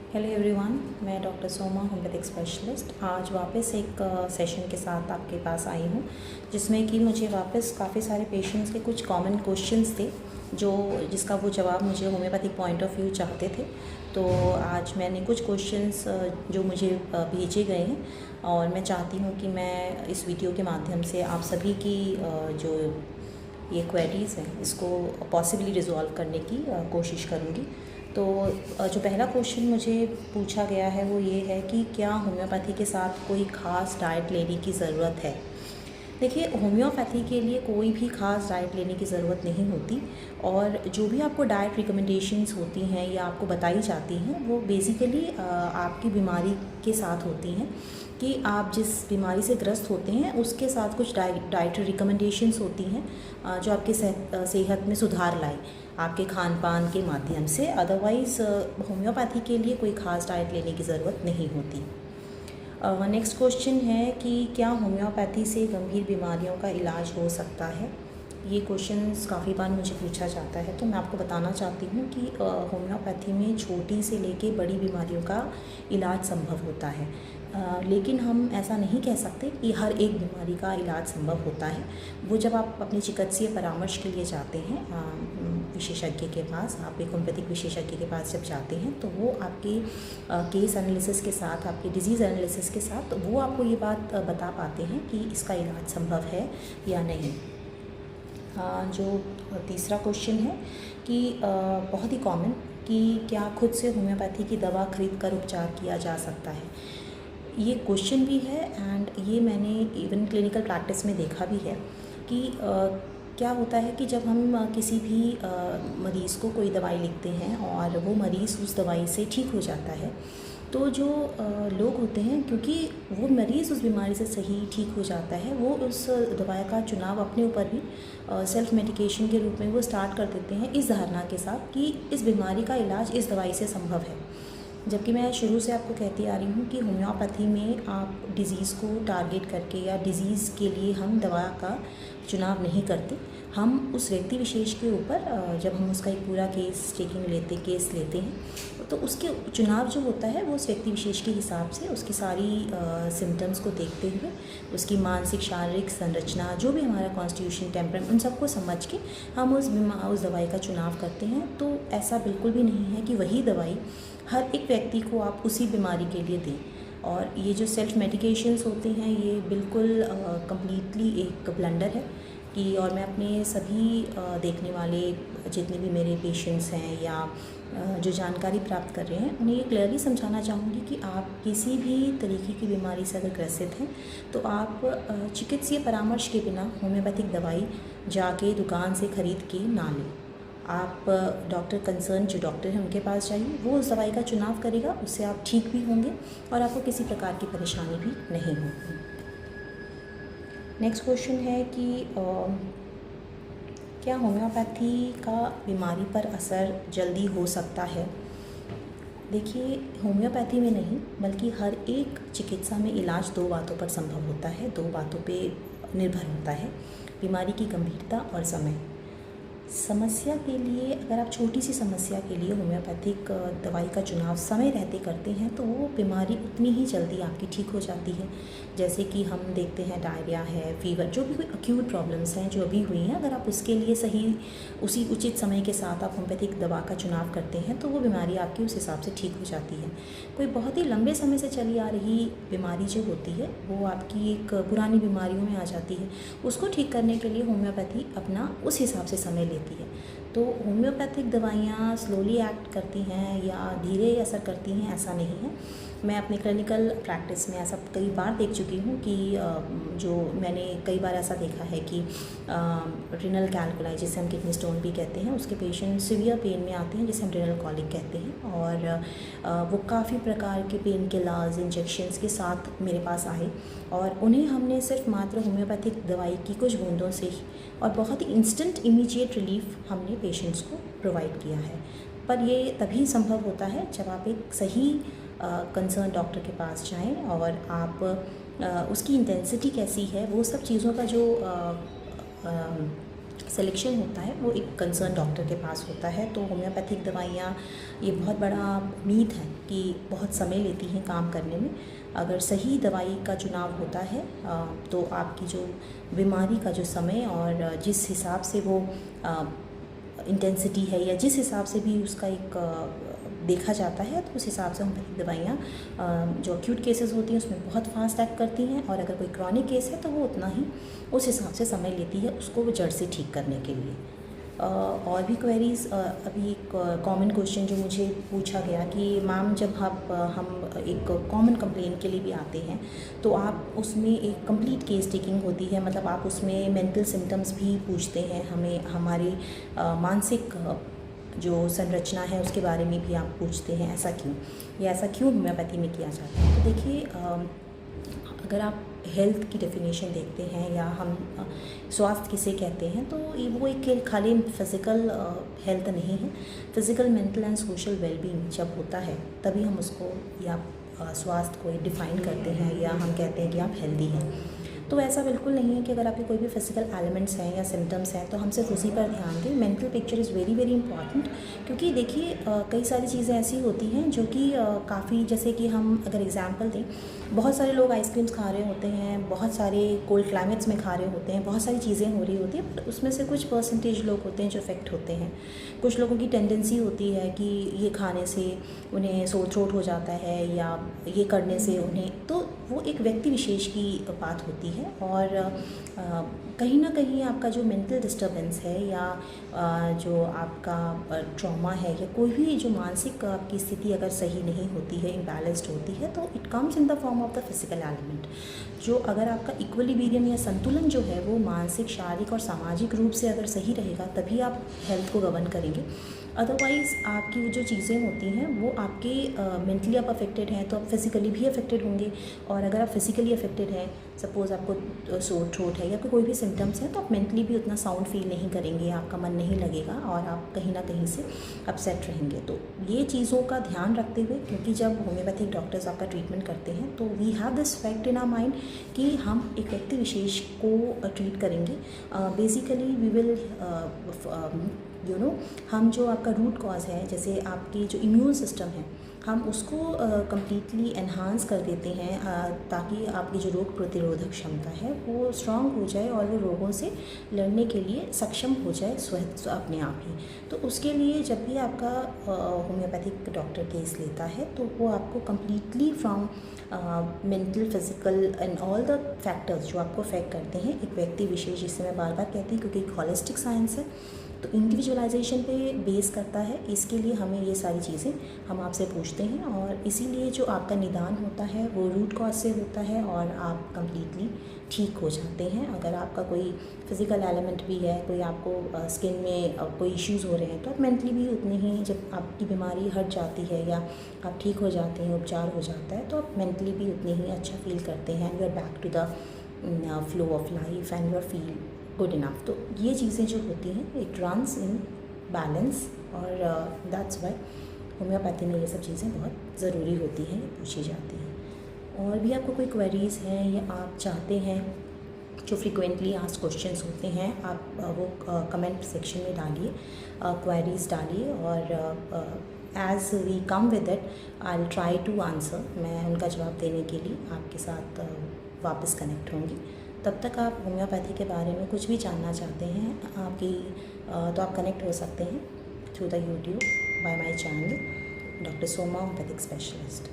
Hello everyone, मैं doctor Soma homeopathic specialist आज वापस एक सेशन के साथ आपके पास आई हूँ, जिसमें कि मुझे वापस काफ़ी सारे पेशेंट्स के कुछ कॉमन क्वेश्चंस थे जिसका वो जवाब मुझे होम्योपैथिक पॉइंट ऑफ व्यू चाहते थे। तो आज मैंने कुछ क्वेश्चंस जो मुझे भेजे गए हैं और मैं चाहती हूँ कि मैं इस वीडियो के माध्यम से आप सभी की जो ये क्वेरीज़ हैं इसको पॉसिबली रिजॉल्व करने की कोशिश करूँगी। तो जो पहला क्वेश्चन मुझे पूछा गया है वो ये है कि क्या होम्योपैथी के साथ कोई ख़ास डाइट लेने की ज़रूरत है। देखिए, होम्योपैथी के लिए कोई भी ख़ास डाइट लेने की ज़रूरत नहीं होती और जो भी आपको डाइट रिकमेंडेशंस होती हैं या आपको बताई जाती हैं वो बेसिकली आपकी बीमारी के साथ होती हैं कि आप जिस बीमारी से ग्रस्त होते हैं उसके साथ कुछ डाइट रिकमेंडेशंस होती हैं जो आपके सेहत में सुधार लाए आपके खान पान के माध्यम से। अदरवाइज़ होम्योपैथी के लिए कोई ख़ास डाइट लेने की ज़रूरत नहीं होती। नेक्स्ट क्वेश्चन है कि क्या होम्योपैथी से गंभीर बीमारियों का इलाज हो सकता है। ये क्वेश्चंस काफ़ी बार मुझे पूछा जाता है, तो मैं आपको बताना चाहती हूँ कि होम्योपैथी में छोटी से लेके बड़ी बीमारियों का इलाज संभव होता है। लेकिन हम ऐसा नहीं कह सकते कि हर एक बीमारी का इलाज संभव होता है। वो जब आप अपने चिकित्सीय परामर्श के लिए जाते हैं विशेषज्ञ के पास, आप एक होम्योपैथिक विशेषज्ञ के पास जब जाते हैं तो वो आपके केस एनालिसिस के साथ, आपके डिजीज़ एनालिसिस के साथ वो आपको ये बात बता पाते हैं कि इसका इलाज संभव है या नहीं। जो तीसरा क्वेश्चन है कि बहुत ही कॉमन कि क्या खुद से होम्योपैथी की दवा खरीद कर उपचार किया जा सकता है। ये क्वेश्चन भी है एंड ये मैंने इवन क्लिनिकल प्रैक्टिस में देखा भी है कि क्या होता है कि जब हम किसी भी मरीज़ को कोई दवाई लिखते हैं और वो मरीज़ उस दवाई से ठीक हो जाता है, तो जो लोग होते हैं, क्योंकि वो मरीज़ उस बीमारी से सही ठीक हो जाता है, वो उस दवाई का चुनाव अपने ऊपर भी सेल्फ मेडिकेशन के रूप में वो स्टार्ट कर देते हैं इस धारणा के साथ कि इस बीमारी का इलाज इस दवाई से संभव है। जबकि मैं शुरू से आपको कहती आ रही हूँ कि होम्योपैथी में आप डिज़ीज़ को टारगेट करके या डिज़ीज़ के लिए हम दवा का चुनाव नहीं करते। हम उस व्यक्ति विशेष के ऊपर जब हम उसका एक पूरा केस लेते हैं तो उसके चुनाव जो होता है वो उस व्यक्ति विशेष के हिसाब से उसकी सारी सिम्टम्स को देखते हुए उसकी मानसिक शारीरिक संरचना, जो भी हमारा कॉन्स्टिट्यूशन, टेम्परमेंट, उन सबको समझ के हम उस दवाई का चुनाव करते हैं। तो ऐसा बिल्कुल भी नहीं है कि वही दवाई हर एक व्यक्ति को आप उसी बीमारी के लिए दें। और ये जो सेल्फ मेडिकेशंस होते हैं ये बिल्कुल कम्प्लीटली एक ब्लंडर है कि, और मैं अपने सभी देखने वाले जितने भी मेरे पेशेंट्स हैं या जो जानकारी प्राप्त कर रहे हैं उन्हें ये क्लियरली समझाना चाहूँगी कि आप किसी भी तरीके की बीमारी से अगर ग्रसित हैं तो आप चिकित्सीय परामर्श के बिना होम्योपैथिक दवाई जाके दुकान से ख़रीद के ना लें। आप डॉक्टर कंसर्न जो डॉक्टर हैं उनके पास जाइए, वो उस दवाई का चुनाव करेगा, उससे आप ठीक भी होंगे और आपको किसी प्रकार की परेशानी भी नहीं होगी। नेक्स्ट क्वेश्चन है कि क्या होम्योपैथी का बीमारी पर असर जल्दी हो सकता है। देखिए, होम्योपैथी में नहीं बल्कि हर एक चिकित्सा में इलाज दो बातों पर संभव होता है, दो बातों पे निर्भर होता है: बीमारी की गंभीरता और समय। समस्या के लिए, अगर आप छोटी सी समस्या के लिए होम्योपैथिक दवाई का चुनाव समय रहते करते हैं तो वो बीमारी उतनी ही जल्दी आपकी ठीक हो जाती है। जैसे कि हम देखते हैं डायरिया है, फीवर, जो भी कोई अक्यूट प्रॉब्लम्स हैं जो अभी हुई हैं, अगर आप उसके लिए सही उसी उचित समय के साथ आप होम्योपैथिक दवा का चुनाव करते हैं तो वो बीमारी आपकी उस हिसाब से ठीक हो जाती है। कोई बहुत ही लंबे समय से चली आ रही बीमारी जो होती है वो आपकी एक पुरानी बीमारियों में आ जाती है, उसको ठीक करने के लिए होम्योपैथी अपना उस हिसाब से समय लेती है। तो होम्योपैथिक दवाइयाँ स्लोली एक्ट करती हैं या धीरे असर करती हैं, ऐसा नहीं है। मैं अपने क्लिनिकल प्रैक्टिस में ऐसा कई बार देख चुकी हूँ कि जो मैंने कई बार ऐसा देखा है कि रिनल कैल्कुलाई, जिसे हम किडनी स्टोन भी कहते हैं, उसके पेशेंट सिवियर पेन में आते हैं जिसे हम रिनल कॉलिक कहते हैं, और वो काफ़ी प्रकार के पेन किलर्स, इंजेक्शंस के साथ मेरे पास आए और उन्हें हमने सिर्फ मात्र होम्योपैथिक दवाई की कुछ बूंदों से ही और बहुत ही इंस्टेंट इमीडिएट रिलीफ हमने पेशेंट्स को प्रोवाइड किया है। पर ये तभी संभव होता है जब आप एक सही कंसर्न डॉक्टर के पास जाएं और आप उसकी इंटेंसिटी कैसी है, वो सब चीज़ों का जो सिलेक्शन होता है वो एक कंसर्न डॉक्टर के पास होता है। तो होम्योपैथिक दवाइयाँ ये बहुत बड़ा मीथ है कि बहुत समय लेती हैं काम करने में। अगर सही दवाई का चुनाव होता है तो आपकी जो बीमारी का जो समय और जिस हिसाब से वो इंटेंसिटी है या जिस हिसाब से भी उसका एक देखा जाता है, तो उस हिसाब से होम्योपैथिक दवाइयाँ जो एक्यूट केसेस होती हैं उसमें बहुत फास्ट एक्ट करती हैं, और अगर कोई क्रॉनिक केस है तो वो उतना ही उस हिसाब से समय लेती है उसको वो जड़ से ठीक करने के लिए। और भी क्वेरीज़, अभी एक कॉमन क्वेश्चन जो मुझे पूछा गया कि मैम जब हम एक कॉमन कंप्लेंट के लिए भी आते हैं तो आप उसमें एक कंप्लीट केस टेकिंग होती है, मतलब आप उसमें मेंटल सिम्टम्स भी पूछते हैं, हमें हमारी मानसिक जो संरचना है उसके बारे में भी आप पूछते हैं, ऐसा क्यों, या ऐसा क्यों होम्योपैथी में किया जाता है। तो देखिए, अगर आप हेल्थ की डेफिनेशन देखते हैं या हम स्वास्थ्य किसे कहते हैं, तो वो एक खाली फिज़िकल हेल्थ नहीं है। Physical, mental and social wellbeing जब होता है तभी हम उसको या स्वास्थ्य को डिफ़ाइन करते हैं या हम कहते हैं कि आप हेल्दी हैं। तो ऐसा बिल्कुल नहीं है कि अगर आपके कोई भी फिजिकल एलिमेंट्स हैं या सिम्टम्स हैं तो हम सिर्फ उसी पर ध्यान दें। Mental picture is very very important, क्योंकि देखिए कई सारी चीज़ें ऐसी होती हैं जो कि काफ़ी, जैसे कि हम अगर एग्जांपल दें, बहुत सारे लोग आइसक्रीम्स खा रहे होते हैं, बहुत सारे कोल्ड क्लाइमेट्स में खा रहे होते हैं, बहुत सारी चीज़ें हो रही होती हैं, पर उसमें से कुछ परसेंटेज लोग होते हैं जो इफ़ेक्ट होते हैं। कुछ लोगों की टेंडेंसी होती है कि ये खाने से उन्हें सोर थ्रोट हो जाता है या ये करने से उन्हें, तो वो एक व्यक्ति विशेष की बात होती है। और कहीं ना कहीं आपका जो मेंटल डिस्टर्बेंस है या जो आपका ट्रॉमा है या कोई भी जो मानसिक आपकी स्थिति अगर सही नहीं होती है, इम्बैलेंस्ड होती है, तो it comes in the form of the physical element. जो अगर आपका इक्विलिब्रियम या संतुलन जो है वो मानसिक, शारीरिक और सामाजिक रूप से अगर सही रहेगा तभी आप हेल्थ को गवर्न करेंगे। अदरवाइज़ आपकी जो चीज़ें होती हैं वो आपके मेंटली आप अफेक्टेड हैं तो आप फिज़िकली भी अफेक्टेड होंगे, और अगर आप फिज़िकली अफेक्टेड हैं, सपोज़ आपको सोर थ्रोट है या कोई भी सिम्टम्स हैं, तो आप मेंटली भी उतना साउंड फील नहीं करेंगे, आपका मन नहीं लगेगा और आप कहीं ना कहीं से अपसेट रहेंगे। तो ये चीज़ों का ध्यान रखते हुए, क्योंकि जब होम्योपैथिक डॉक्टर्स आपका ट्रीटमेंट करते हैं तो we have this fact in our mind कि हम एक व्यक्ति विशेष को ट्रीट करेंगे। बेसिकली वी विल हम जो आपका रूट कॉज है, जैसे आपकी जो इम्यून सिस्टम है, हम उसको कम्प्लीटली एनहांस कर देते हैं ताकि आपकी जो रोग प्रतिरोधक क्षमता है वो स्ट्रांग हो जाए और वो रोगों से लड़ने के लिए सक्षम हो जाए स्वतः अपने आप ही। तो उसके लिए जब भी आपका होम्योपैथिक डॉक्टर केस लेता है तो वो आपको completely from mental, physical and all the factors जो आपको अफेक्ट करते हैं एक व्यक्ति विशेष, जिससे मैं बार बार कहती हूँ क्योंकि एक हॉलिस्टिक साइंस है तो इंडिविजुअलाइजेशन पे बेस करता है। इसके लिए हमें ये सारी चीज़ें हम आपसे पूछते हैं और इसीलिए जो आपका निदान होता है वो रूट कॉज से होता है और आप कंप्लीटली ठीक हो जाते हैं। अगर आपका कोई फिज़िकल एलिमेंट भी है, कोई आपको स्किन में कोई इश्यूज़ हो रहे हैं, तो आप मेंटली भी उतने ही, जब आपकी बीमारी हट जाती है या आप ठीक हो जाते हैं, उपचार हो जाता है, तो आप मेंटली भी उतने ही अच्छा फील करते हैं। You are back to the flow of life and you are feel good enough. तो ये चीज़ें जो होती हैं इट रन्स इन बैलेंस, और दैट्स वाई होम्योपैथी में ये सब चीज़ें बहुत ज़रूरी होती हैं, पूछी जाती हैं। और भी आपको कोई क्वेरीज़ हैं या आप चाहते हैं जो फ्रिक्वेंटली आस्क्ड क्वेश्चंस होते हैं, आप वो कमेंट सेक्शन में डालिए, क्वेरीज़ डालिए, और as we come with it I will try to answer. मैं उनका जवाब देने के लिए आपके साथ वापस कनेक्ट होंगी। तब तक आप होम्योपैथी के बारे में कुछ भी जानना चाहते हैं तो आप कनेक्ट हो सकते हैं through the YouTube by my channel doctor Soma homeopathic specialist.